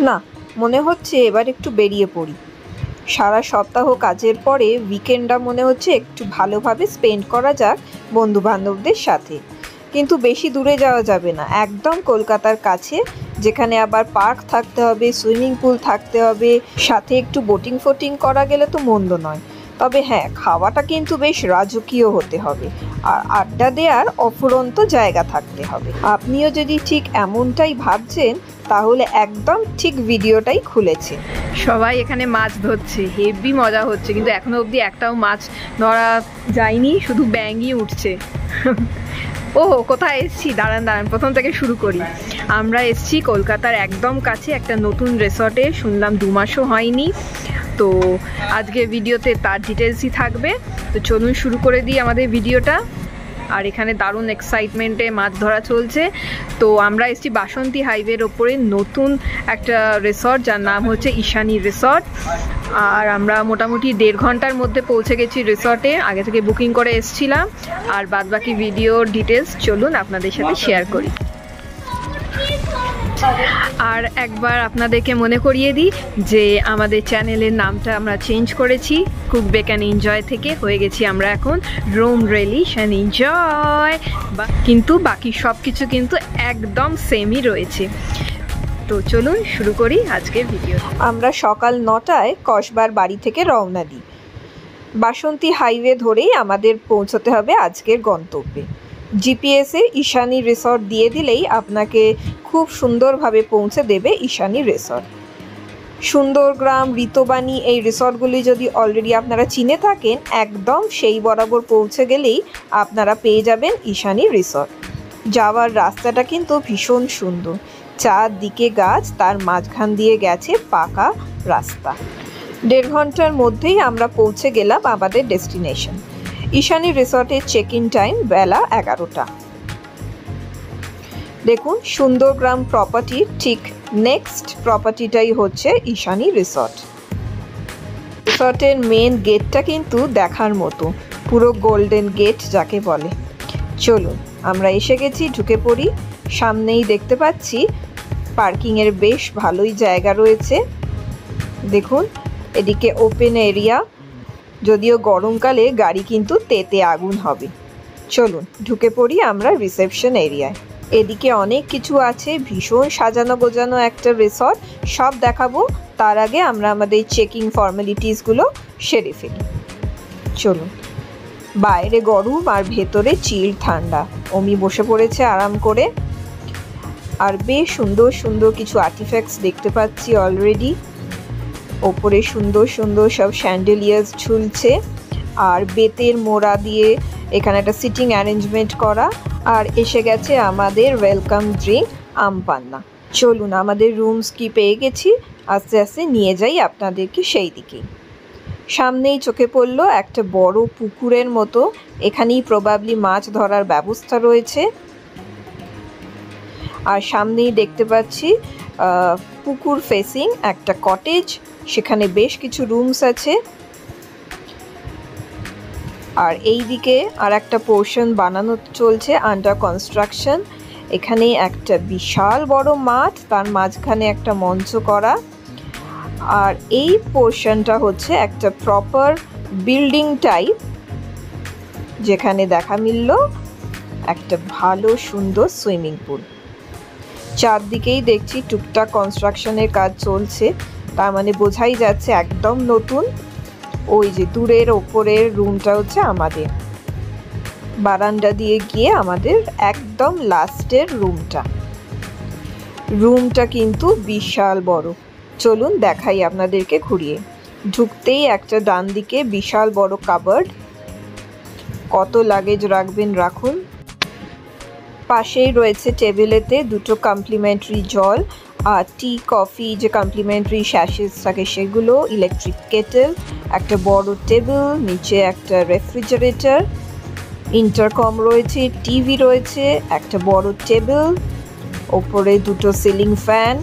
না, মনে হচ্ছে এবার একটু বেরিয়ে পড়ি। সারা সপ্তাহ কাজের পরে উইকেন্ডটা মনে হচ্ছে একটু ভালোভাবে স্পেন্ড করা যাক বন্ধুবান্ধবদের সাথে। কিন্তু বেশি দূরে যাওয়া যাবে না, একদম কলকাতার কাছে, যেখানে আবার পার্ক থাকতে হবে, সুইমিং পুল থাকতে হবে, সাথে একটু বোটিং ফোটিং করা গেলে তো মন্দ নয়। তবে হ্যাঁ, খাওয়াটা কিন্তু বেশ রাজকীয় হতে হবে, আর আড্ডা দেওয়ার অফুরন্ত জায়গা থাকতে হবে। আপনিও যদি ঠিক এমনটাই ভাবছেন তাহলে একদম ঠিক ভিডিওটাই খুলেছে। সবাই এখানে মাছ ধরছে, হেভি মজা হচ্ছে, কিন্তু এখনো অবধি একটাও মাছ ধরা যায়নি, শুধু ব্যাঙই উঠছে। ও কোথায় এসছি, দাঁড়ান প্রথম থেকে শুরু করি। আমরা এসছি কলকাতার একদম কাছে একটা নতুন রিসর্টে, শুনলাম 2 মাসও হয়নি। তো আজকে ভিডিওতে তার ডিটেলসই থাকবে। তো চলুন শুরু করে দিই আমাদের ভিডিওটা। আর এখানে দারুণ এক্সাইটমেন্টে মাছ ধরা চলছে। তো আমরা এসছি বাসন্তী হাইওয়ের ওপরে নতুন একটা রিসর্ট, যার নাম হচ্ছে ঈশানী রিসর্ট। আর আমরা মোটামুটি 1.5 ঘন্টার মধ্যে পৌঁছে গেছি রিসর্টে, আগে থেকে বুকিং করে এসছিলাম। আর বাদবাকি ভিডিওর ডিটেলস চলুন আপনাদের সাথে শেয়ার করি। আর একবার আপনাদেরকে মনে করিয়ে দিই যে আমাদের চ্যানেলের নামটা আমরা চেঞ্জ করেছি, কুক বেক অ্যান্ড এনজয় থেকে হয়ে গেছি আমরা এখন রোম রেলিশ অ্যান্ড এনজয়। কিন্তু বাকি সব কিছু কিন্তু একদম সেমই রয়েছে। তো চলুন শুরু করি আজকের ভিডিও। আমরা সকাল 9টায় কসবার বাড়ি থেকে রওনা দিই। বাসন্তী হাইওয়ে ধরেই আমাদের পৌঁছতে হবে আজকের গন্তব্যে। জিপিএসে ঈশানী রিসর্ট দিয়ে দিলেই আপনাকে খুব সুন্দরভাবে পৌঁছে দেবে ঈশানী রিসর্ট। সুন্দরগ্রাম, ঋতবাণী এই রিসর্টগুলি যদি অলরেডি আপনারা চিনে থাকেন, একদম সেই বরাবর পৌঁছে গেলেই আপনারা পেয়ে যাবেন ঈশানী রিসর্ট। যাওয়ার রাস্তাটা কিন্তু ভীষণ সুন্দর, চারদিকে গাছ, তার মাঝখান দিয়ে গেছে পাকা রাস্তা। 1.5 ঘন্টার মধ্যেই আমরা পৌঁছে গেলাম আমাদের ডেস্টিনেশন। ঈশানী রিসর্টের চেক ইন টাইম বেলা 11টা। দেখুন, সুন্দরগ্রাম প্রপার্টির ঠিক নেক্সট প্রপার্টিটাই হচ্ছে ঈশানী রিসর্ট। রিসর্টের মেন গেটটা কিন্তু দেখার মতো, পুরো গোল্ডেন গেট যাকে বলে। চলুন, আমরা এসে গেছি, ঢুকে পড়ি। সামনেই দেখতে পাচ্ছি পার্কিংয়ের বেশ ভালোই জায়গা রয়েছে। দেখুন, এদিকে ওপেন এরিয়া, যদিও গরমকালে গাড়ি কিন্তু তেতে আগুন হবে। চলুন ঢুকে পড়ি আমরা রিসেপশন এরিয়ায়। এদিকে অনেক কিছু আছে, ভীষণ সাজানো গোজানো একটা রিসর্ট, সব দেখাবো। তার আগে আমরা আমাদের চেকিং ফর্মালিটিসগুলো সেরে ফেলি। চলুন। বাইরে গরম আর ভেতরে চিল ঠান্ডা। অমি বসে পড়েছে আরাম করে। আর বেশ সুন্দর সুন্দর কিছু আর্টিফ্যাক্টস দেখতে পাচ্ছি অলরেডি। ওপরে সুন্দর সুন্দর সব শ্যান্ডেলিয়ার্স ঝুলছে, আর বেতের মোড়া দিয়ে এখানে একটা সিটিং অ্যারেঞ্জমেন্ট করা। আর এসে গেছে আমাদের ওয়েলকাম ড্রিঙ্ক আমপান্না। চলুন, আমাদের রুমস কি পেয়ে গেছি, আস্তে আস্তে নিয়ে যাই আপনাদেরকে সেই দিকেই। সামনেই চোখে পড়ল একটা বড় পুকুরের মতো, এখানেই প্রবাবলি মাছ ধরার ব্যবস্থা রয়েছে। আর সামনেই দেখতে পাচ্ছি পুকুর ফেসিং একটা কটেজ, সেখানে বেশ কিছু রুমস আছে। আর এই দিকে আর একটা পোর্শন বানানো চলছে, আন্ডার কনস্ট্রাকশন। এখানে একটা বিশাল বড় মাঠ, তার মাঝখানে একটা মঞ্চ করা। আর এই পোর্শনটা হচ্ছে একটা প্রপার বিল্ডিং টাইপ, যেখানে দেখা মিলল একটা ভালো সুন্দর সুইমিং পুল। চারদিকেই দেখছি টুকটাক কনস্ট্রাকশনের কাজ চলছে, তার মানে বোঝাই যাচ্ছে একদম নতুন। ওই যে দূরের ওপরের রুমটা হচ্ছে আমাদের, বারান্দা দিয়ে গিয়ে আমাদের একদম লাস্টের রুমটা কিন্তু বিশাল বড়। চলুন দেখাই আপনাদেরকে ঘুরিয়ে। ঢুকতেই একটা ডান দিকে বিশাল বড় কাবার্ড, কত লাগেজ রাখবেন রাখুন। পাশেই রয়েছে টেবিলেতে 2টো কমপ্লিমেন্টারি জল আর টি কফি যে কমপ্লিমেন্টারি স্যাশেস থাকে সেগুলো, ইলেকট্রিক কেটেল, একটা বড় টেবিল, নিচে একটা রেফ্রিজারেটর, ইন্টারকম রয়েছে, টিভি রয়েছে, একটা বড় টেবিল, ওপরে 2টো সিলিং ফ্যান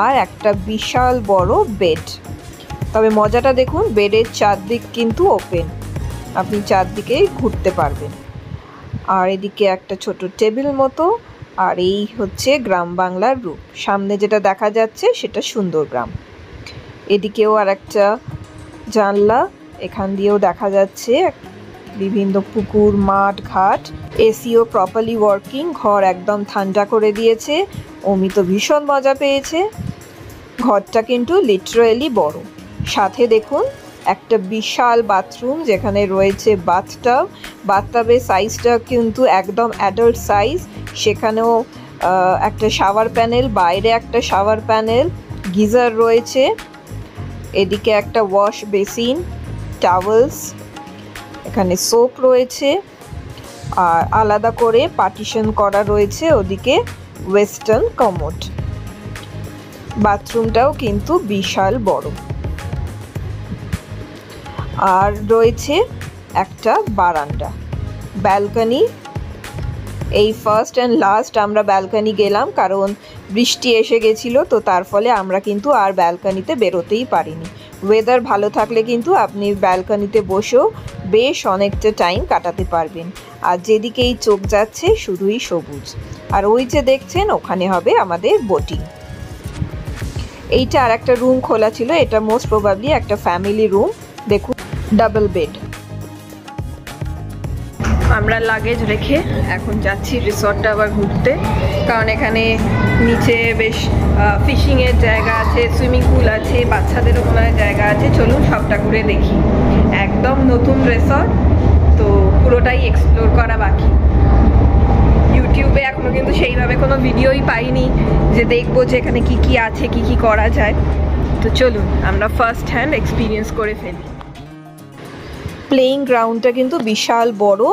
আর একটা বিশাল বড় বেড। তবে মজাটা দেখুন, বেডের চারদিক কিন্তু ওপেন, আপনি চারদিকে ঘুরতে পারবেন। আর এদিকে একটা ছোট টেবিল মতো, আর এই হচ্ছে গ্রাম বাংলার রূপ। সামনে যেটা দেখা যাচ্ছে সেটা সুন্দরগ্রাম। এদিকেও আর একটা জানলা, এখান দিয়েও দেখা যাচ্ছে বিভিন্ন পুকুর, মাঠ, ঘাট। এসিও প্রপারলি ওয়ার্কিং, ঘর একদম ঠান্ডা করে দিয়েছে। অমি তো ভীষণ মজা পেয়েছে। ঘরটা কিন্তু লিটারালি বড়। সাথে দেখুন একটা বিশাল বাথরুম, যেখানে রয়েছে বাথটাব। বাথটাবের সাইজটা কিন্তু একদম অ্যাডাল্ট সাইজ। সেখানেও একটা শাওয়ার প্যানেল, বাইরে একটা শাওয়ার প্যানেল, গিজার রয়েছে। এদিকে একটা ওয়াশ বেসিন, টাওয়েলস, এখানে সোপ রয়েছে। আর আলাদা করে পার্টিশন করা রয়েছে ওদিকে ওয়েস্টার্ন কমোড। বাথরুমটাও কিন্তু বিশাল বড়। আর রয়েছে একটা বারান্দা, ব্যালকনি। এই ফার্স্ট অ্যান্ড লাস্ট আমরা ব্যালকনি গেলাম, কারণ বৃষ্টি এসে গেছিলো, তো তার ফলে আমরা কিন্তু আর ব্যালকনিতে বেরোতেই পারিনি। ওয়েদার ভালো থাকলে কিন্তু আপনি ব্যালকনিতে বসেও বেশ অনেকটা টাইম কাটাতে পারবেন। আর যেদিকেই চোখ যাচ্ছে শুধুই সবুজ। আর ওই যে দেখছেন ওখানে হবে আমাদের বোটিং। এইটা আর একটা রুম খোলা ছিল, এটা মোস্ট প্রবাবলি একটা ফ্যামিলি রুম। দেখুন, ডাবল বেড। আমরা লাগেজ রেখে এখন যাচ্ছি রিসর্টটা আবার ঘুরতে, কারণ এখানে নিচে বেশ ফিশিংয়ের জায়গা আছে, সুইমিং পুল আছে, বাচ্চাদেরও ঘোরার জায়গা আছে। চলুন সবটা ঘুরে দেখি। একদম নতুন রিসর্ট, তো পুরোটাই এক্সপ্লোর করা বাকি। ইউটিউবে এখনও কিন্তু সেইভাবে কোনো ভিডিওই পাইনি যে দেখবো যে এখানে কি কি আছে, কি কি করা যায়। তো চলুন আমরা ফার্স্ট হ্যান্ড এক্সপিরিয়েন্স করে ফেলি। প্লেইং গ্রাউন্ডটা কিন্তু বিশাল বড়,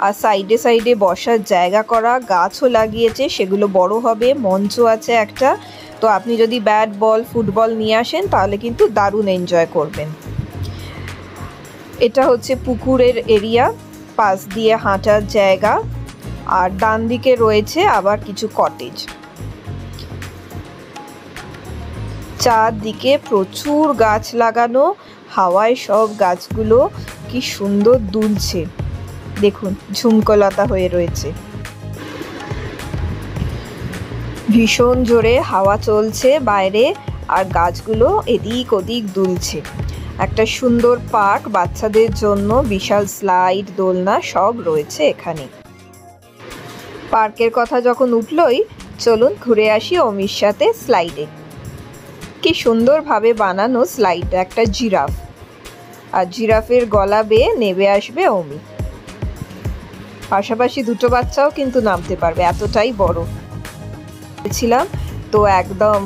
আর সাইডে সাইডে বসার জায়গা করা, গাছও লাগিয়েছে, সেগুলো বড় হবে। মঞ্চ আছে একটা, তো আপনি যদি ব্যাট বল, ফুটবল নিয়ে আসেন তাহলে কিন্তু দারুণ এনজয় করবেন। এটা হচ্ছে পুকুরের এরিয়া, পাশ দিয়ে হাঁটার জায়গা, আর ডান দিকে রয়েছে আবার কিছু কটেজ। চারদিকে প্রচুর গাছ লাগানো, হাওয়ায় সব গাছগুলো কি সুন্দর দুলছে। দেখুন, ঝুমকোলতা হয়ে রয়েছে। ভীষণ জোরে হাওয়া চলছে বাইরে, আর গাছগুলো এদিক ওদিক দুলছে। একটা সুন্দর পার্ক, বাচ্চাদের জন্য বিশাল স্লাইড, দোলনা সব রয়েছে এখানে। পার্কের কথা যখন উঠলই, চলুন ঘুরে আসি অমির সাথে স্লাইডে। কি সুন্দরভাবে বানানো স্লাইড, একটা জিরাফ, আর জিরাফের গলা বেয়ে নেমে আসবে অমি। পাশাপাশি দুটো বাচ্চাও কিন্তু নামতে পারবে, এতটাই বড় ছিলাম। তো একদম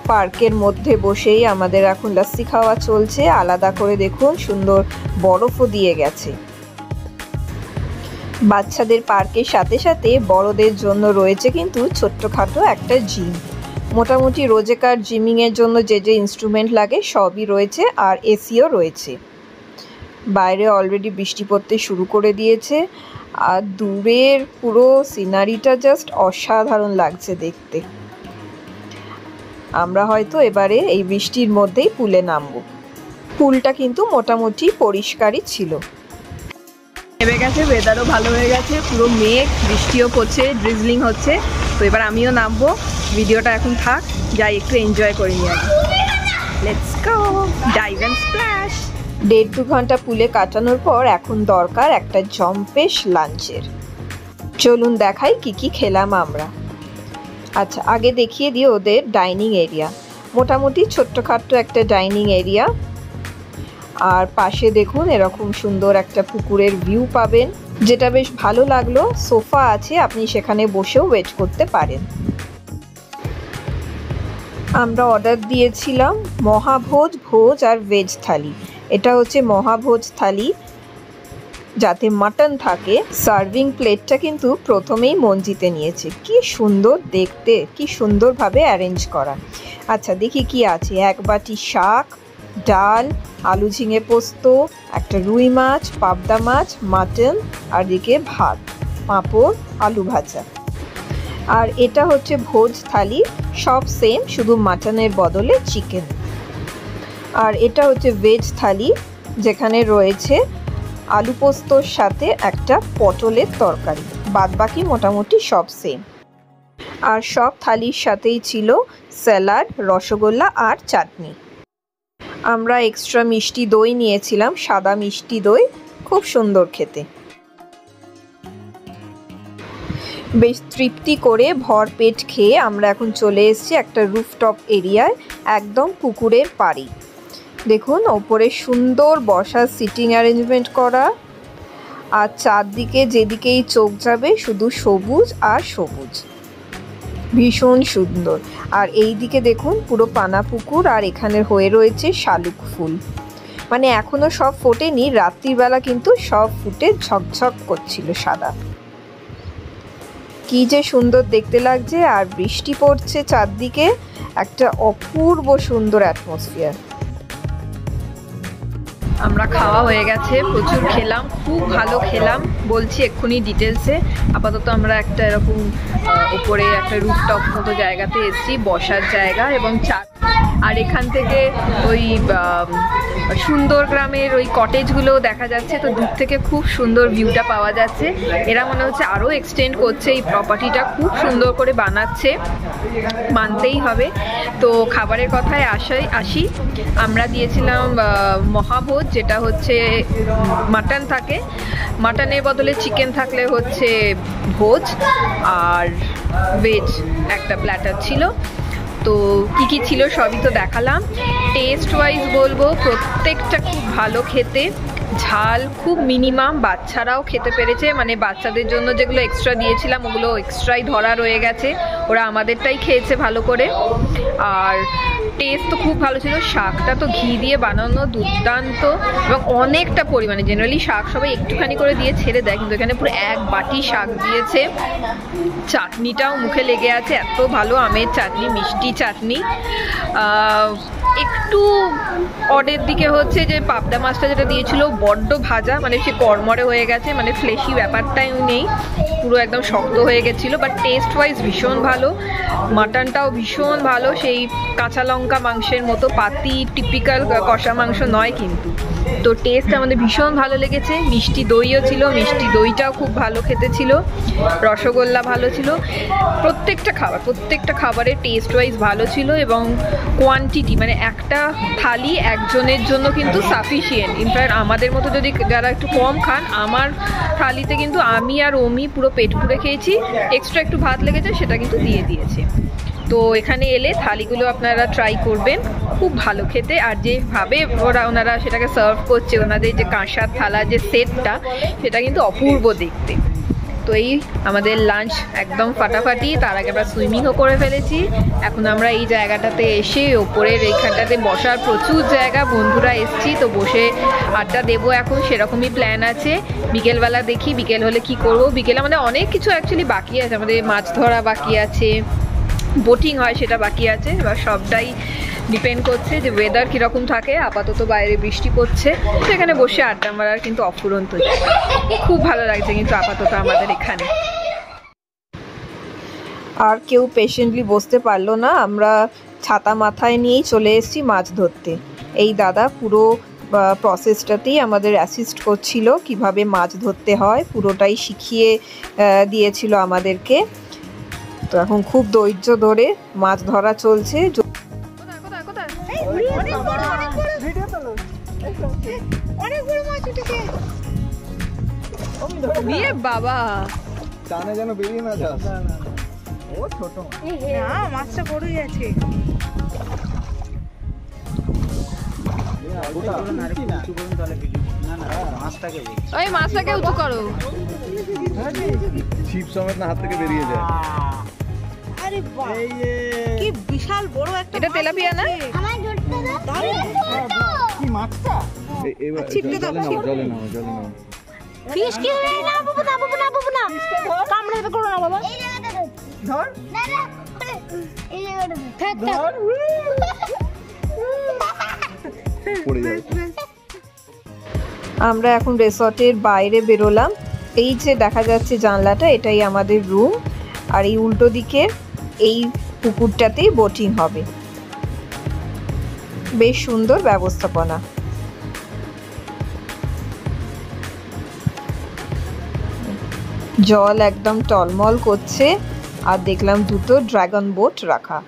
পার্কের মধ্যে বসেই আমাদের এখন লাস্সি খাওয়া চলছে। আলাদা করে দেখুন সুন্দর বরফও দিয়ে গেছে। বাচ্চাদের পার্কের সাথে সাথে বড়দের জন্য রয়েছে কিন্তু ছোট্টখাটো একটা জিম। মোটামুটি রোজকার জিমিংয়ের জন্য যে যে ইনস্ট্রুমেন্ট লাগে সবই রয়েছে, আর এসিও রয়েছে। বাইরে অলরেডি বৃষ্টি পড়তে শুরু করে দিয়েছে, আর দূরের পুরো সিনারিটা জাস্ট অসাধারণ লাগছে দেখতে। আমরা হয়তো এবারে এই বৃষ্টির মধ্যেই পুলে নামবো। পুলটা কিন্তু মোটামুটি পরিষ্কারই ছিল। নেমে গেছে, ওয়েদারও ভালো হয়ে গেছে, পুরো মেঘ, বৃষ্টিও পড়ছে, ড্রিজলিং হচ্ছে। তো এবার আমিও নামবো। ভিডিওটা এখন থাক, যাই একটু এনজয় করে নিয়ে আসি। Let's go, dive and splash. 1.5-2 ঘন্টা পুলে কাটানোর পর এখন দরকার একটা জম্পেশ লাঞ্চের। চলুন দেখাই কি কি খেলাম আমরা। আচ্ছা, আগে দেখিয়ে দিই ওদের ডাইনিং এরিয়া। মোটামুটি ছোট্টখাট্টো একটা ডাইনিং এরিয়া, আর পাশে দেখুন এরকম সুন্দর একটা পুকুরের ভিউ পাবেন, যেটা বেশ ভালো লাগলো। সোফা আছে, আপনি সেখানে বসেও ওয়েট করতে পারেন। আমরা অর্ডার দিয়েছিলাম মহাভোজ, ভোজ আর ভেজ থালি। এটা হচ্ছে মহাভোজ থালি, যাতে মাটন থাকে। সার্ভিং প্লেটটা কিন্তু প্রথমেই মঞ্জিতে নিয়েছে। কি সুন্দর দেখতে, কি সুন্দরভাবে অ্যারেঞ্জ করা। আচ্ছা দেখি কি আছে। এক বাটি শাক, ডাল, আলু ঝিঙে পোস্ত, একটা রুই মাছ, পাবদা মাছ, মাটন, আর দিকে ভাত, পাঁপড়, আলু ভাজা। আর এটা হচ্ছে ভোজ থালি, সব সেম, শুধু মাটনের বদলে চিকেন। আর এটা হচ্ছে ভেজ থালি, যেখানে রয়েছে আলু পোস্তর সাথে একটা পটলের তরকারি। বাদবাকি মোটামুটি সব সেম। আর সব থালির সাথেই ছিল স্যালাড, রসগোল্লা আর চাটনি। আমরা এক্সট্রা মিষ্টি দই নিয়েছিলাম, সাদা মিষ্টি দই, খুব সুন্দর খেতে। বেশ তৃপ্তি করে ভরপেট খেয়ে আমরা এখন চলে এসেছি একটা রুফটপ এরিয়ায়, একদম পুকুরের পাড়ে। দেখুন ওপরে সুন্দর বসার সিটিং অ্যারেঞ্জমেন্ট করা, আর চারদিকে যেদিকেই চোখ যাবে শুধু সবুজ আর সবুজ, ভীষণ সুন্দর। আর এই দিকে দেখুন পুরো পানা পুকুর, আর এখানে হয়ে রয়েছে শালুক ফুল, মানে এখনো সব ফোটেনি, রাত্রিবেলা কিন্তু সব ফুটে ঝকঝক করছিল সাদা। কি যে সুন্দর দেখতে লাগছে, আর বৃষ্টি পড়ছে চারদিকে, একটা অপূর্ব সুন্দর অ্যাটমসফিয়ার। আমরা খাওয়া হয়ে গেছে, প্রচুর খেলাম, খুব ভালো খেলাম, বলছি এক্ষুনি ডিটেলসে। আপাতত আমরা একটা এরকম উপরে একটা রুফটপ মতো জায়গাতে এসেছি, বসার জায়গা এবং চা। আর এখান থেকে ওই সুন্দর গ্রামের ওই কটেজগুলোও দেখা যাচ্ছে, তো দূর থেকে খুব সুন্দর ভিউটা পাওয়া যাচ্ছে। এরা মনে হচ্ছে আরও এক্সটেন্ড করছে এই প্রপার্টিটা, খুব সুন্দর করে বানাচ্ছে, মানতেই হবে। তো খাবারের কথায় আসি, আমরা দিয়েছিলাম মহাভোজ, যেটা হচ্ছে মাটন থাকে, মাটনের বদলে চিকেন থাকলে হচ্ছে ভোজ, আর ভেজ একটা প্ল্যাটার ছিল। তো কি কি ছিল সবই তো দেখালাম। টেস্ট ওয়াইজ বলবো প্রত্যেকটা খুব ভালো খেতে, ঝাল খুব মিনিমাম, বাচ্চারাও খেতে পেরেছে, মানে বাচ্চাদের জন্য যেগুলো এক্সট্রা দিয়েছিলাম ওগুলো এক্সট্রাই ধরা রয়ে গেছে, ওরা আমাদেরটাই খেয়েছে ভালো করে। আর টেস্ট তো খুব ভালো ছিল, শাকটা তো ঘি দিয়ে বানানো দুর্দান্ত, এবং অনেকটা পরিমাণে, জেনারেলি শাক সবাই একটুখানি করে দিয়ে ছেড়ে দেয়, কিন্তু এখানে পুরো এক বাটি শাক দিয়েছে। চাটনিটাও মুখে লেগে আছে, এত ভালো আমের চাটনি, মিষ্টি চাটনি। একটু অডের দিকে হচ্ছে যে পাবদা মাছটা যেটা দিয়েছিল বড্ড ভাজা, মানে সে কড়মড়ে হয়ে গেছে, মানে ফ্লেশি ব্যাপারটাই নেই, পুরো একদম শক্ত হয়ে গেছিলো। বাট টেস্ট ওয়াইজ ভীষণ ভালো, মাটনটাও ভীষণ ভালো, সেই কাঁচা লঙ্কা মাংসের মতো পাতি টিপিক্যাল কষা মাংস নয় কিন্তু। তো টেস্ট আমাদের ভীষণ ভালো লেগেছে। মিষ্টি দইও ছিল, মিষ্টি দইটাও খুব ভালো খেতে ছিল, রসগোল্লা ভালো ছিল, প্রত্যেকটা খাবারের টেস্ট ওয়াইজ ভালো ছিল, এবং কোয়ান্টিটি মানে একটা থালি একজনের জন্য কিন্তু সাফিসিয়েন্ট। ইনফ্যাক্ট আমাদের মতো যদি যারা একটু কম খান, আমার থালিতে কিন্তু আমি আর অমি পুরো পেট পুরে খেয়েছি, এক্সট্রা একটু ভাত লেগেছে সেটা কিন্তু দিয়ে দিয়েছে। তো এখানে এলে থালিগুলো আপনারা ট্রাই করবেন, খুব ভালো খেতে। আর যেভাবে ওনারা সেটাকে সার্ভ করছে, ওনাদের যে কাঁসার থালা যে সেটটা, সেটা কিন্তু অপূর্ব দেখতে। তো এই আমাদের লাঞ্চ একদম ফাটাফাটি, তার আগে আমরা সুইমিংও করে ফেলেছি। এখন আমরা এই জায়গাটাতে এসে ওপরের এইখানটাতে বসার প্রচুর জায়গা, বন্ধুরা এসছি তো বসে আড্ডা দেবো এখন, সেরকমই প্ল্যান আছে। বিকেলবেলা দেখি, বিকেল হলে কি করব। বিকেলে আমাদের অনেক কিছু অ্যাকচুয়ালি বাকি আছে, আমাদের মাছ ধরা বাকি আছে, বোটিং হয় সেটা বাকি আছে, এবার সবটাই ডিপেন্ড করছে যে ওয়েদার কীরকম থাকে। আপাতত বাইরে বৃষ্টি পড়ছে, সেখানে বসে আড্ডা মারার কিন্তু অফুরন্ত জায়গা, খুব ভালো লাগছে কিন্তু আপাতত আমাদের এখানে। আর কেউ পেশেন্টলি বসতে পারলো না, আমরা ছাতা মাথায় নিয়েই চলে এসেছি মাছ ধরতে। এই দাদা পুরো প্রসেসটাতেই আমাদের অ্যাসিস্ট করছিল, কিভাবে মাছ ধরতে হয় পুরোটাই শিখিয়ে দিয়েছিল আমাদেরকে। তো এখন খুব ধৈর্য ধরে মাছ ধরা চলছে। বাবা টানে যেন বেরিয়ে না যাস, ও ছোট না, মাছটা বড়ই আছে। ওই মাছটাকে উঁচু করো, ছিপ সমেত না হাত থেকে বেরিয়ে যায়। আরে বাহ, কি বিশাল বড় একটা। এটা তেলাপিয়া না? কি মাছটা? এবার জলে নাও। ফিশ কি রে? না বাবু, না বাবু, না বাবু, না কামড়াতে করো না বাবা। ধর না না, এই জায়গাটা থাক ধর, পড়ে যাবে। আমরা এখন রিসর্টের বাইরে বেরোলাম। এই যে দেখা যাচ্ছে জানলাটা, এটাই আমাদের রুম, আর এই উল্টো দিকে এই পুকুরটাতেই বোটিং হবে। বেশ সুন্দর ব্যবস্থাপনা। জল একদম টলমল করছে, আর দেখলাম দুটো ড্রাগন বোট রাখা।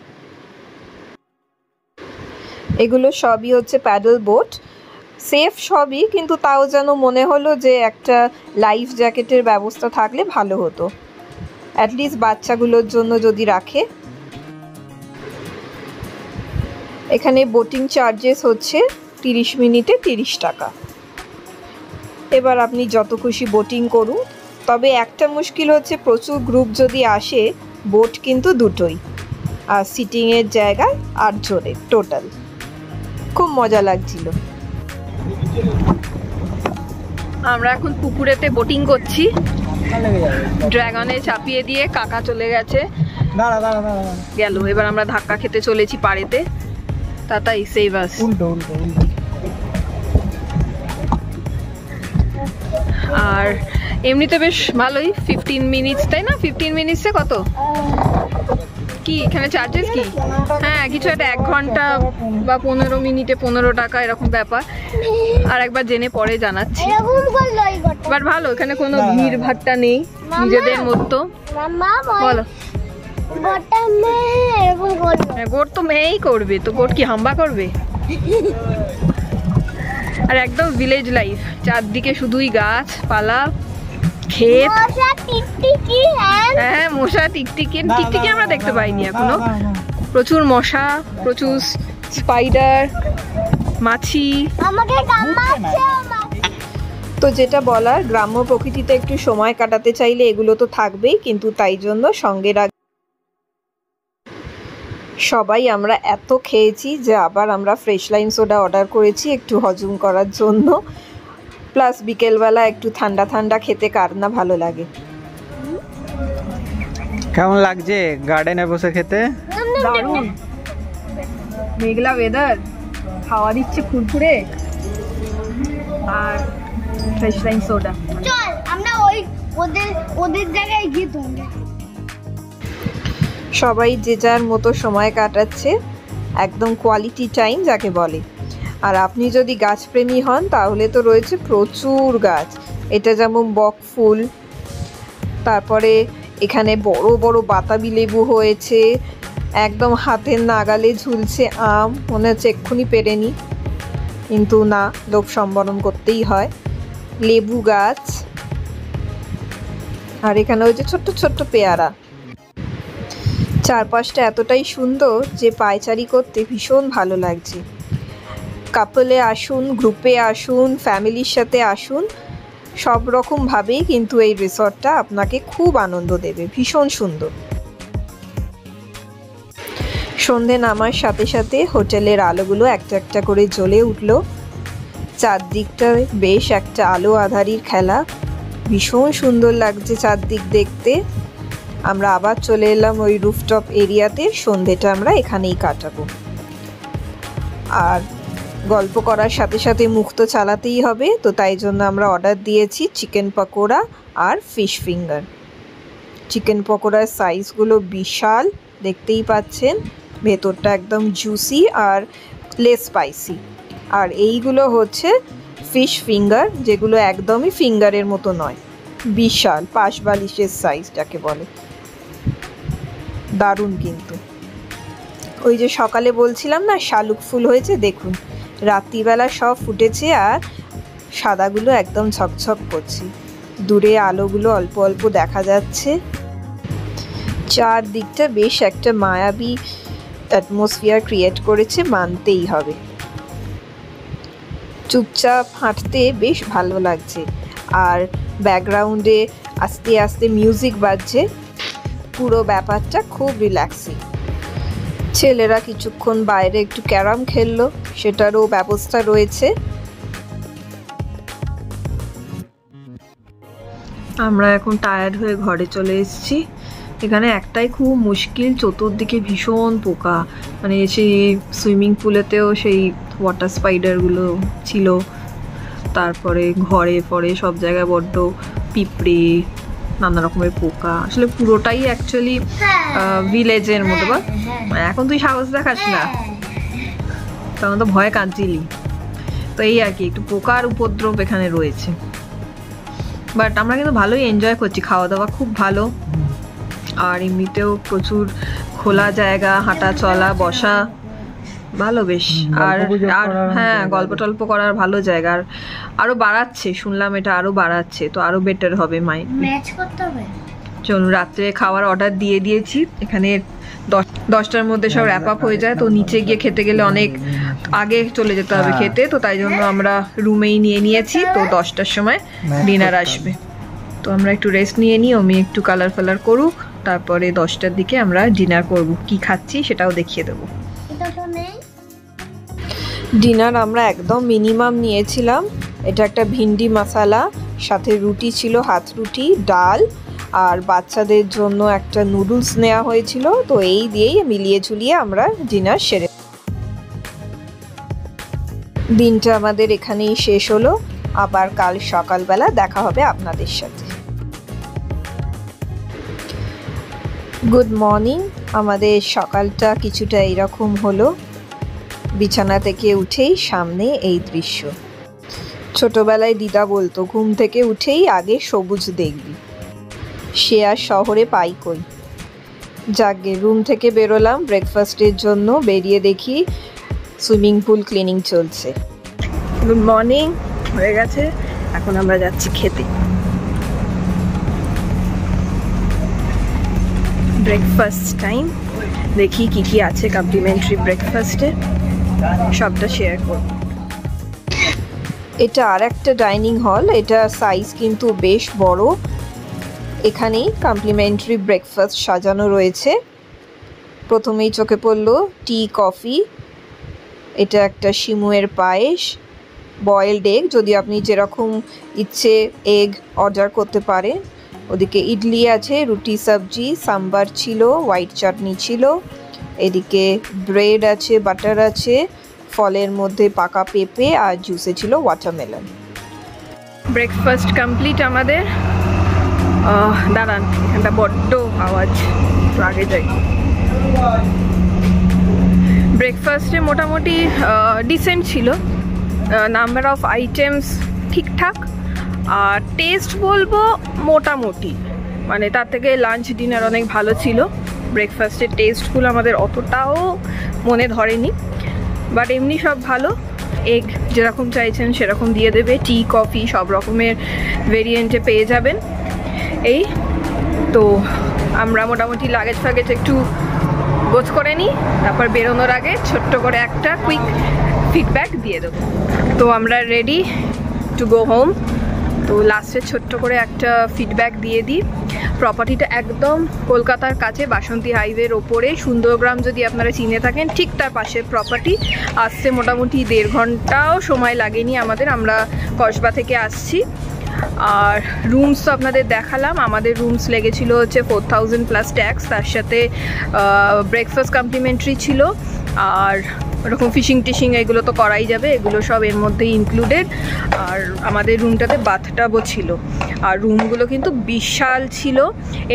এগুলো সবই হচ্ছে প্যাডেল বোট, সেফ সবই, কিন্তু তাও যেন মনে হলো যে একটা লাইফ জ্যাকেটের ব্যবস্থা থাকলে ভালো হতো, অ্যাটলিস্ট বাচ্চাগুলোর জন্য যদি রাখে। এখানে বোটিং চার্জেস হচ্ছে 30 মিনিটে 30 টাকা। এবার আপনি যত খুশি বোটিং করুন, তবে একটা মুশকিল হচ্ছে প্রচুর গ্রুপ যদি আসে বোট কিন্তু দুটোই, আর সিটিংয়ের জায়গায় 8 জনের টোটাল। খুব মজা লাগছিল। আমরা এখন পুকুরেতে বোটিং করছি, ড্রাগনে চাপিয়ে দিয়ে কাকা চলে গেছে, গেল। এবার আমরা ধাক্কা খেতে চলেছি পাড়েতে। তাতাই সেভ আস। আর এমনিতে বেশ ভালোই, 15 মিনিটস, তাই না? 15 মিনিটসে কত কি এখানে চার্জেস কি? হ্যাঁ, কিছু একটা 1 ঘন্টা বা 15 মিনিটে 15 টাকা এরকম ব্যাপার। আর একবার জেনে পরে জানাচ্ছি। বাট ভালো, এখানে কোনো ভিড় ভাট্টা নেই, নিজেদের মতো। বলো, গোট তো মেয়েই করবে, তো গোট কি হাম্বা করবে? আর একদম ভিলেজ লাইফ, চারদিকে শুধুই গাছপালা, ক্ষেত। হ্যাঁ, মশা, টিকটিকি আমরা দেখতে পাইনি এখনো। প্রচুর মশা, প্রচুর স্পাইডার, মাছি। তো যেটা বলার, গ্রাম্য প্রকৃতিতে একটু সময় কাটাতে চাইলে এগুলো তো থাকবেই, কিন্তু তাই জন্য সঙ্গে সবাই আমরা এত খেয়েছি যে আবার আমরা ফ্রেশ লাইম সোডা অর্ডার করেছি একটু হজম করার জন্য। প্লাস বিকেলবেলা একটু ঠান্ডা ঠান্ডা খেতে কার না ভালো লাগে। কেমন লাগছে গার্ডেনে বসে খেতে? দারুণ, মেঘলা ওয়েদার, হাওয়া দিচ্ছে ফুরফুরে, আর ফ্রেশ লাইম সোডা। চল আমরা ওদের জায়গায় গিয়ে তোমরা সবাই যে যার মতো সময় কাটাচ্ছে, একদম কোয়ালিটি টাইম যাকে বলে। আর আপনি যদি গাছপ্রেমী হন তাহলে তো রয়েছে প্রচুর গাছ। এটা যেমন বক ফুল, তারপরে এখানে বড় বড় বাতাবি লেবু হয়েছে, একদম হাতের নাগালে ঝুলছে আম, মনে হচ্ছে এক্ষুনি পেরে নি, কিন্তু না, লোভ সম্বরণ করতেই হয়। লেবু গাছ, আর এখানে হয়েছে ছোট্ট ছোট্ট পেয়ারা। চারপাশটা এতটাই সুন্দর যে পায়চারি করতে ভীষণ ভালো লাগছে। কাপলে আসুন, গ্রুপে আসুন, ফ্যামিলির সাথে আসুন, সব রকমভাবেই কিন্তু এই রিসর্টটা আপনাকে খুব আনন্দ দেবে, ভীষণ সুন্দর। সন্ধে নামার সাথে সাথে হোটেলের আলোগুলো একটা একটা করে জ্বলে উঠল, চারদিকটা বেশ একটা আলো আঁধারির খেলা, ভীষণ সুন্দর লাগছে চারদিক দেখতে। আমরা আবার চলে এলাম ওই রুফটপ এরিয়াতে, সন্ধেটা আমরা এখানেই কাটাবো। আর গল্প করার সাথে সাথে মুখ তো চালাতেই হবে, তো তাই জন্য আমরা অর্ডার দিয়েছি চিকেন পকোড়া আর ফিশ ফিঙ্গার। চিকেন পকোড়ার সাইজগুলো বিশাল, দেখতেই পাচ্ছেন, ভেতরটা একদম জুসি আর লেস স্পাইসি। আর এইগুলো হচ্ছে ফিশ ফিঙ্গার, যেগুলো একদমই ফিঙ্গারের মতো নয়, বিশাল পাশ বালিশের সাইজ যাকে বলে। দারুণ কিন্তু। ওই যে সকালে বলছিলাম না শালুক ফুল হয়েছে, দেখুন রাত্রিবেলা সব ফুটেছে, আর সাদাগুলো একদম ঝকঝক করছে, দূরে আলোগুলো অল্প অল্প দেখা যাচ্ছে। চারদিকটা বেশ একটা মায়াবী অ্যাটমসফিয়ার ক্রিয়েট করেছে, মানতেই হবে। চুপচাপ হাঁটতে বেশ ভালো লাগছে, আর ব্যাকগ্রাউন্ডে আস্তে আস্তে মিউজিক বাজছে, পুরো ব্যাপারটা খুব রিল্যাক্সিং। ছেলেরা কিছুক্ষণ বাইরে একটু ক্যারাম খেললো, সেটারও ব্যবস্থা রয়েছে। আমরা এখন টায়ার্ড হয়ে ঘরে চলে এসেছি। এখানে একটাই খুব মুশকিল, চতুর্দিকে ভীষণ পোকা, মানে সেই সুইমিং পুলেতেও সেই ওয়াটার স্পাইডারগুলো ছিল, তারপরে ঘরে পরে সব জায়গায় বড্ড পিঁপড়ে, নানা রকমের পোকা। আসলে পুরোটাই অ্যাকচুয়ালি ভিলেজের মতো। বা এখন তুই সাহস দেখাস না, তখন তো ভয়ে কাঁদছিলি। তো এই আর কি, একটু পোকার উপদ্রব এখানে রয়েছে, বাট আমরা কিন্তু ভালোই এনজয় করছি, খাওয়া দাওয়া খুব ভালো, আর এমনিতেও প্রচুর খোলা জায়গা, হাঁটা চলা বসা ভালো বেশ। আর আর হ্যাঁ, গল্প টল্প করার ভালো জায়গা। আর আরো বাড়াচ্ছে, শুনলাম এটা আরো বাড়াচ্ছে, তো আরো বেটার হবে মাইন্ড। ম্যাচ করতে হবে। চলুন, রাত্রে খাওয়ার অর্ডার দিয়ে দিয়েছি। এখানে 10টার মধ্যে সব র্যাপ আপ হয়ে যায়, তো নিচে গিয়ে খেতে গেলে অনেক আগে চলে যেতে হবে খেতে, তো তাই জন্য আমরা রুমেই নিয়ে নিয়েছি। তো 10টার সময় ডিনার আসবে, তো আমরা একটু রেস্ট নিয়ে নিই, অমি একটু কালার ফালার করুক, তারপরে 10টার দিকে আমরা ডিনার করব। কি খাচ্ছি সেটাও দেখিয়ে দেবো। ডিনার আমরা একদম মিনিমাম নিয়েছিলাম। এটা একটা ভিন্ডি মশালা, সাথে রুটি ছিল, হাত রুটি, ডাল, আর বাচ্চাদের জন্য একটা নুডলস নেওয়া হয়েছিল। তো এই দিয়েই মিলিয়ে ঝুলিয়ে আমরা ডিনার সেরে, দিনটা আমাদের এখানেই শেষ হলো। আবার কাল সকালবেলা দেখা হবে আপনাদের সাথে। Good morning. আমাদের সকালটা কিছুটা এইরকম হলো। বিছানা থেকে উঠেই সামনে এই দৃশ্য। ছোটবেলায় দিদা বলতো, ঘুম থেকে উঠেই আগে সবুজ দেখবি, সে আর শহরে পাই কই। যাকে রুম থেকে বেরোলাম ব্রেকফাস্টের জন্য, বেরিয়ে দেখি সুইমিং পুল ক্লিনিং চলছে। গুড মর্নিং হয়ে গেছে, এখন আমরা যাচ্ছি খেতে। ব্রেকফাস্ট টাইম, দেখি কি কি আছে কমপ্লিমেন্টারি ব্রেকফাস্টে, সবটা শেয়ার করব। এটা আর একটা ডাইনিং হল, এটা সাইজ কিন্তু বেশ বড়। এখানেই কমপ্লিমেন্টারি ব্রেকফাস্ট সাজানো রয়েছে। প্রথমেই চোখে পড়লো টি, কফি, এটা একটা শিমুয়ের পায়েস, বয়েলড এগ, যদি আপনি যেরকম ইচ্ছে এগ অর্ডার করতে পারেন। ওদিকে ইডলি আছে, রুটি সবজি, সাম্বার ছিল, হোয়াইট চাটনি ছিল, এদিকে ব্রেড আছে, বাটার আছে, ফলের মধ্যে পাকা পেঁপে, আর জুসে ছিল ওয়াটারমেলন। ব্রেকফাস্ট কমপ্লিট আমাদের। দাঁড়ান, এখানটা বড্ড আওয়াজ, আগে যাই। ব্রেকফাস্টে মোটামুটি ডিসেন্ট ছিল, নাম্বার অফ আইটেমস ঠিকঠাক, আর টেস্ট বলবো মোটামুটি, মানে তার থেকে লাঞ্চ ডিনার অনেক ভালো ছিল। ব্রেকফাস্টের টেস্টগুলো আমাদের অতটাও মনে ধরেনি, বাট এমনি সব ভালো। এগ যেরকম চাইছেন সেরকম দিয়ে দেবে, টি, কফি সব রকমের ভেরিয়েন্টে পেয়ে যাবেন। এই তো আমরা মোটামুটি লাগেজ ফাগেজ একটু গোছ করে নিই, তারপর বেরোনোর আগে ছোট্ট করে একটা কুইক ফিডব্যাক দিয়ে দেবো। তো আমরা রেডি টু গো হোম। তো লাস্টে ছোট্ট করে একটা ফিডব্যাক দিয়ে দিই। প্রপার্টিটা একদম কলকাতার কাছে, বাসন্তী হাইওয়ের ওপরে, সুন্দরগ্রাম যদি আপনারা চিনে থাকেন ঠিক তার পাশের প্রপার্টি। আসতে মোটামুটি 1.5 ঘন্টাও সময় লাগেনি আমাদের, আমরা কসবা থেকে আসছি। আর রুমস তো আপনাদের দেখালাম, আমাদের রুমস লেগেছিল হচ্ছে 4000 প্লাস ট্যাক্স, তার সাথে ব্রেকফাস্ট কমপ্লিমেন্টারি ছিল, আর ওরকম ফিশিং টিশিং এগুলো তো করাই যাবে, এগুলো সব এর মধ্যেই ইনক্লুডেড। আর আমাদের রুমটাতে বাথটাবও ছিল, আর রুমগুলো কিন্তু বিশাল ছিল।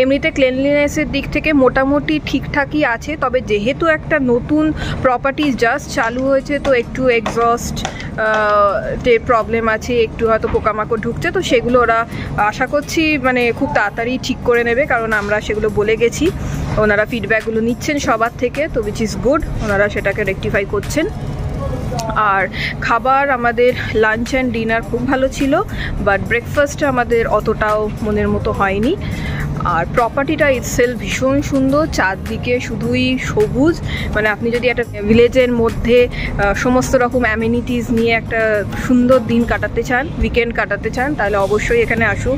এমনিতে ক্লিনলিনেসের দিক থেকে মোটামুটি ঠিকঠাকই আছে, তবে যেহেতু একটা নতুন প্রপার্টি জাস্ট চালু হয়েছে, তো একটু এক্সস্ট প্রবলেম আছে, একটু হয়তো পোকামাকড় ঢুকছে, তো সেগুলো ওরা আশা করছি মানে খুব তাড়াতাড়ি ঠিক করে নেবে, কারণ আমরা সেগুলো বলে গেছি। ওনারা ফিডব্যাকগুলো নিচ্ছেন সবার থেকে, তো উইচ ইজ গুড, ওনারা সেটাকে রেকটিফাই করছেন। আর খাবার আমাদের লাঞ্চ অ্যান্ড ডিনার খুব ভালো ছিল, বাট ব্রেকফাস্টটা আমাদের অতটাও মনের মতো হয়নি। আর প্রপার্টিটা ইটসেলফ ভীষণ সুন্দর, চারদিকে শুধুই সবুজ, মানে আপনি যদি একটা ভিলেজের মধ্যে সমস্ত রকম অ্যামিনিটিস নিয়ে একটা সুন্দর দিন কাটাতে চান, উইকেন্ড কাটাতে চান, তাহলে অবশ্যই এখানে আসুন।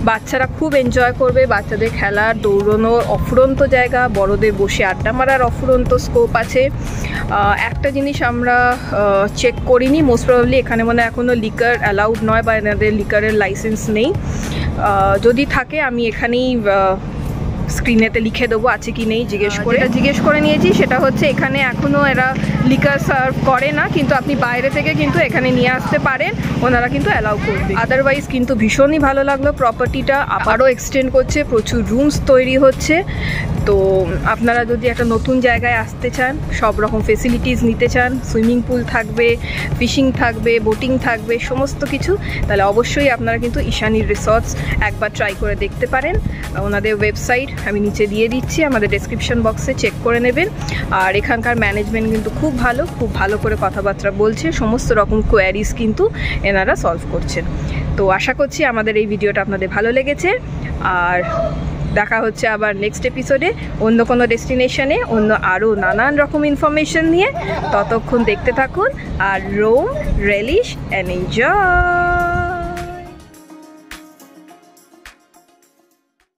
বাচ্চারা খুব এনজয় করবে, বাচ্চাদের খেলার, দৌড়ানোর অফুরন্ত জায়গা, বড়দের বসে আড্ডা মারার অফুরন্ত স্কোপ আছে। একটা জিনিস আমরা চেক করিনি, মোস্ট প্রবাবলি এখানে মনে হয় এখনও লিকার অ্যালাউড নয়, বা এনাদের লিকারের লাইসেন্স নেই। যদি থাকে আমি এখানেই স্ক্রিনেতে লিখে দেবো আছে কি নেই জিজ্ঞেস করে নিয়েছি। সেটা হচ্ছে এখানে এখনও এরা লিকার সার্ভ করে না, কিন্তু আপনি বাইরে থেকে কিন্তু এখানে নিয়ে আসতে পারেন, ওনারা কিন্তু অ্যালাউ করবে। আদারওয়াইজ কিন্তু ভীষণই ভালো লাগলো প্রপার্টিটা, আবারও এক্সটেন্ড করছে, প্রচুর রুমস তৈরি হচ্ছে। তো আপনারা যদি একটা নতুন জায়গায় আসতে চান, সব রকম ফেসিলিটিস নিতে চান, সুইমিং পুল থাকবে, ফিশিং থাকবে, বোটিং থাকবে, সমস্ত কিছু, তাহলে অবশ্যই আপনারা কিন্তু ঈশানী রিসর্টস একবার ট্রাই করে দেখতে পারেন। ওনাদের ওয়েবসাইট আমি নিচে দিয়ে দিচ্ছি, আমাদের ডেসক্রিপশন বক্সে চেক করে নেবেন। আর এখানকার ম্যানেজমেন্ট কিন্তু খুব ভালো করে কথাবার্তা বলছে, সমস্ত রকম কোয়ারিজ কিন্তু এনারা সলভ করছেন। তো আশা করছি আমাদের এই ভিডিওটা আপনাদের ভালো লেগেছে, আর দেখা হচ্ছে আবার নেক্সট এপিসোডে অন্য কোনো ডেস্টিনেশনে, অন্য আরও নানান রকম ইনফরমেশন নিয়ে। ততক্ষণ দেখতে থাকুন আর রোম, রেলিশ অ্যান্ড এনজয়।